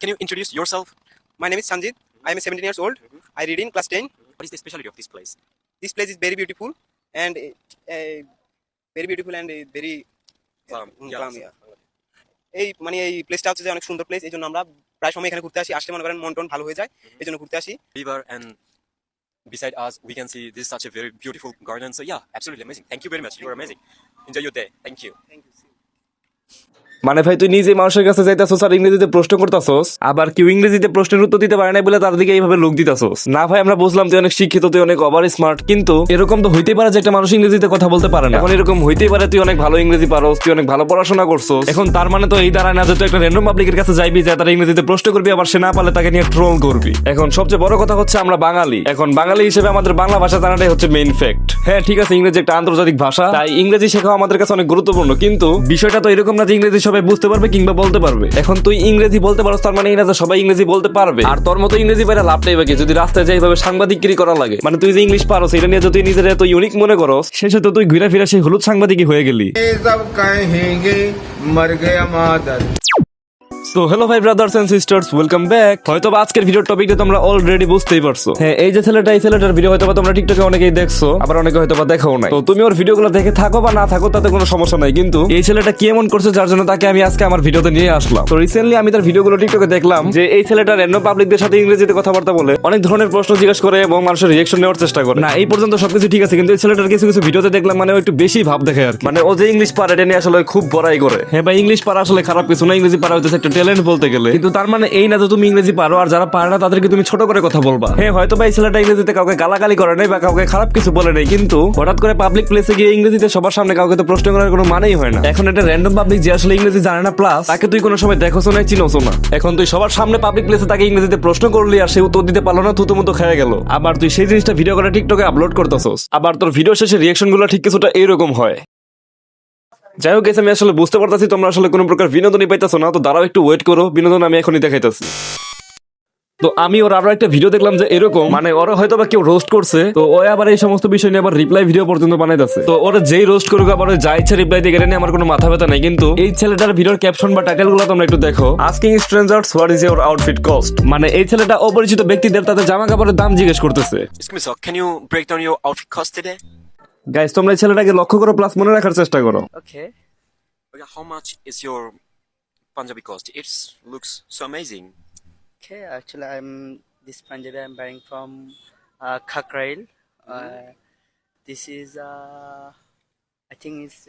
Can you introduce yourself? My name is Sanjit. I am 17 years old. I read in class 10. What is the specialty of this place? This place is very beautiful and very Calm. calm, yeah. এই মানে এই প্লেসটা হচ্ছে যে অনেক সুন্দর place, এই জন্য আমরা প্রায় সময় এখানে ঘুরতে আসি। আসলে মনে করেন মন টন ভালো হয়ে যায়, এই জন্য ঘুরতে আসি। River and beside us we can see this is such a very beautiful garden. So yeah, absolutely amazing. Thank you very much. You are amazing. Enjoy your day. Thank you. মানে ভাই তুই নিজে মানুষের কাছে যাইতাছস আর ইংরেজিতে প্রশ্ন করতাছস, আবার কেউ ইংরেজিতে প্রশ্নের উত্তর দিতে পারে না বলে তার দিকে এইভাবে লোক দিতাছস। না ভাই আমরা বুঝলাম তুই অনেক শিক্ষিত, তুই অনেক ওভার স্মার্ট, কিন্তু এরকম তো হইতেই পারে যে একটা মানুষ ইংরেজিতে কথা বলতে পারে না। এখন এরকম হইতেই পারে তুই অনেক ভালো ইংরেজি পারোস, তুই অনেক ভালো পড়াশোনা করছস। এখন তার মানে তো এই দাঁড়ায় না যে তুই একটা র্যান্ডম পাবলিকের কাছে যাইবি, যে তারা ইংরেজিতে প্রশ্ন করবি, আবার সে না পারলে তাকে নিয়ে ট্রোল করবি। এখন সবচেয়ে বড় কথা হচ্ছে আমরা বাঙালি। এখন বাঙালি হিসেবে আমাদের বাংলা ভাষা জানাটাই হচ্ছে মেইন ফ্যাক্ট। হ্যাঁ ঠিক আছে, ইংরেজি একটা আন্তর্জাতিক ভাষা, তাই ইংরেজি শেখাও আমাদের কাছে অনেক গুরুত্বপূর্ণ, কিন্তু বিষয়টা তো এরকম না যে ইংরেজি সবাই বুঝতে পারবে কিংবা বলতে পারবে। এখন তুই ইংরেজি বলতে পারছ তার মানে এই না যে সবাই ইংরেজি বলতে পারবে। আর তোর মতো ইংরেজি বাইরে লাভটাই বাকি যদি রাস্তায় যাই ভাবে সাংবাদিকগিরি করা লাগে। মানে তুই যে ইংলিশ পারছ এটা নিয়ে যদি তুই নিজের এত ইউনিক মনে করস, শেষে তো তুই ঘুরে ফিরে সেই হলুদ সাংবাদিকই হয়ে গেলি। सब कहेंगे मर गया मादर। সো হ্যালো ভাই brothers and sisters, welcome back. হয়তো আজকের ভিডিওর টপিকটা তোমরা অলরেডি বুঝতেই পারছো। হ্যাঁ এই যে ছেলেটা, এই ছেলেটার ভিডিও হয়তো তোমরা টিকটকে অনেকেই দেখছো, আবার অনেকে হয়তো দেখাও নাই। তো তুমি ওর ভিডিওগুলো দেখে থাকো বা না থাকো তাতে কোনো সমস্যা নাই, কিন্তু এই ছেলেটা কি এমন করছে যার জন্য তাকে আমি আজকে আমার ভিডিওতে নিয়ে আসলাম। তো রিসেন্টলি আমি তার ভিডিওগুলো টিকটকে দেখলাম যে এই ছেলেটা র্যান্ডম পাবলিকদের সাথে ইংরেজিতে কথাবার্তা বলে, অনেক ধরনের প্রশ্ন জিজ্ঞাসা করে এবং মানুষের রিঅ্যাকশন নেওয়ার চেষ্টা করে। না এই পর্যন্ত সবকিছু ঠিক আছে, কিন্তু এই ছেলেটার কিছু কিছু ভিডিওতে দেখলাম মানে ও একটু বেশি ভাব দেখে আর কি। মানে ও যে ইংলিশ পারে এটা নিয়ে আসলে খুব বড়াই করে। হ্যাঁ ভাই ইংলিশ পারা আসলে খারাপ কিছু না, ইংরেজি পারা হচ্ছে একটা ট্যালেন্ট বলতে গেলে, কিন্তু তার মানে এই না যে তুমি ইংরেজি পারো আর যারা পারে না তাদেরকে তুমি ছোট করে কথা বলবা। হ্যাঁ হয়তো ভাই ছেলেটা ইংরেজিতে কাউকে গালাগালি করে নাই বা কাউকে খারাপ কিছু বলে নাই, কিন্তু হঠাৎ করে পাবলিক প্লেসে গিয়ে ইংরেজিতে সবার সামনে কাউকে তো প্রশ্ন করার কোনো মানেই হয় না। এখন এটা র্যান্ডম পাবলিক যে আসলে ইংরেজি জানে না, প্লাস তাকে তুই কোনো সময় দেখোছো না, চিনোছো না। এখন তুই সবার সামনে পাবলিক প্লেসে তাকে ইংরেজিতে প্রশ্ন করলি আর সে উত্তর দিতে পারলো না, থুতুমুতো খেয়ে গেল। আবার তুই সেই জিনিসটা ভিডিও করে টিকটকে আপলোড করতেছস, আবার তোর ভিডিও শেষে রিঅ্যাকশন গুলো ঠিক কিছুটা এরকম হয়। যাই হোক আমি আসলে বুঝতে পারতাছি তোমরা আসলে কোনো প্রকার বিনোদনই পাইতেছো না, তো দাঁড়াও একটু ওয়েট করো, বিনোদন আমি এখনই দেখাইতেছি। তো আমি ওর আরো একটা ভিডিও দেখলাম যে এরকম মানে ওরা হয়তো বা কেউ রোস্ট করছে, তো ও আবার এই সমস্ত বিষয় নিয়ে আবার রিপ্লাই ভিডিও পর্যন্ত বানাইতেছে। তো ওরা যেই রোস্ট করুক আবার যা ইচ্ছা রিপ্লাই দিয়ে নিয়ে আমার কোনো মাথা ব্যথা নাই, কিন্তু এই ছেলেটার ভিডিওর ক্যাপশন বা টাইটেল গুলো তোমরা একটু দেখো। Asking strangers what is your outfit cost, মানে এই ছেলেটা অপরিচিত ব্যক্তিদের তাদের জামা কাপড়ের দাম জিজ্ঞেস করতেছে। Excuse me, sir. Can you break down your outfit cost today? Guys তোমরা এই ছেলেটাকে লক্ষ্য করো প্লাস মনে রাখার চেষ্টা করো। Okay. Okay, how much is your Punjabi cost? It looks so amazing. Okay. Actually, this Punjabi I'm buying from Khakrail. This is I think it's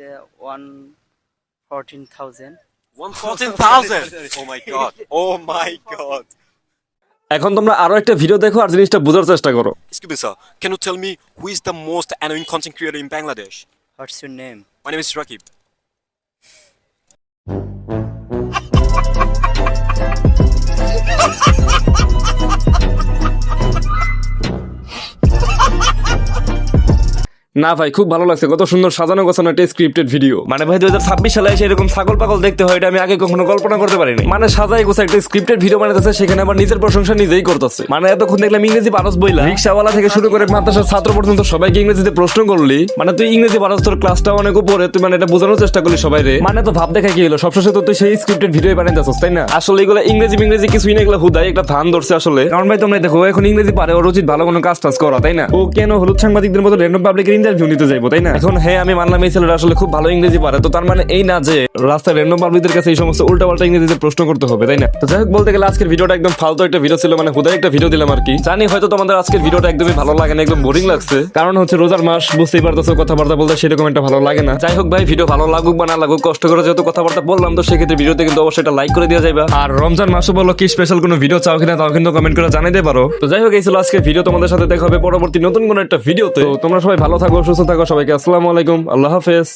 114,000. 114,000. Oh my god. Oh my god. এখন তোমরা আরো একটা video দেখো আর জিনিসটা বোঝার চেষ্টা করো। Excuse me, sir. Can you tell me who is the most annoying content creator in Bangladesh? What's your name? My name is Rakib. না ভাই খুব ভালো লাগছে, কত সুন্দর সাজানো গোছানো একটা স্ক্রিপ্টেড ভিডিও। মানে ভাই 2026 সালে এসে এরকম ছাগল পাগল দেখতে হয় এটা আমি আগে কখনো কল্পনা করতে পারিনি। মানে সাজাই গোছা একটা স্ক্রিপ্টেড ভিডিও বানাইতেছে, সেখানে আবার নিজের প্রশংসা নিজেই করতেছে। মানে এতক্ষণ দেখলাম ইংরেজি পারস বইলা রিক্সাওয়ালা থেকে শুরু করে মাদ্রাসার ছাত্র পর্যন্ত সবাইকে ইংরেজিতে প্রশ্ন করলি, মানে তুই ইংরেজি পারস, তোর ক্লাসটা অনেক উপরে, তুই মানে এটা বোঝানোর চেষ্টা করলি সবাই রে। মানে তো ভাব দেখা কি হলো, সবশেষে তো তুই সেই স্ক্রিপ্টেড ভিডিও বানাইতেছস, তাই না? আসলে এগুলো ইংরেজি কিছুই না, এগুলো হুদাই একটা ধান ধরছে আসলে। কারণ ভাই তোমরা দেখো এখন ইংরেজি পারে, ওর উচিত ভালো কোনো কাজ টাজ করা, তাই না? ও কেন হলুদ সাংবাদিকদের মতো র্যান্ডম পাবলিকের ইন্টারভিউ নিতে যাইবো, তাই না? এখন হ্যাঁ আমি মানলাম এই ছেলেটা আসলে খুব ভালো ইংরেজি পারে, তো তার মানে এই না যে রাস্তায় র্যান্ডম পাবলিকদের কাছে এই সমস্ত উল্টাপাল্টা ইংরেজিতে প্রশ্ন করতে হবে, তাই না? তো যাই হোক বলতে গেলে আজকের ভিডিওটা একদম ফালতু একটা ভিডিও ছিল, মানে হুদাই একটা ভিডিও দিলাম আর কি। জানি হয়তো তোমাদের আজকের ভিডিওটা একদমই ভালো লাগে না, একদম বোরিং লাগছে, কারণ হচ্ছে রোজার মাস, বুঝতেই পারতেছো কথাবার্তা বলতে সেরকম একটা ভালো লাগে না। যাই হোক ভাই ভিডিও ভালো লাগুক বা না লাগুক, কষ্ট করে যেহেতু কথাবার্তা বললাম, তো সেক্ষেত্রে ভিডিওতে কিন্তু অবশ্যই একটা লাইক করে দেওয়া যাবে। আর রমজান মাসে বলো কি স্পেশাল কোনো ভিডিও চাও কিনা তাও কিন্তু কমেন্ট করে জানাইতে পারো। তো যাই হোক এই ছিল আজকের ভিডিও, তোমাদের সাথে দেখা হবে পরবর্তী নতুন কোনো একটা ভিডিওতে। তো তোমরা সবাই ভালো থাকো, সুস্থ থাকো, সবাইকে আসসালামু আলাইকুম, আল্লাহ হাফেজ।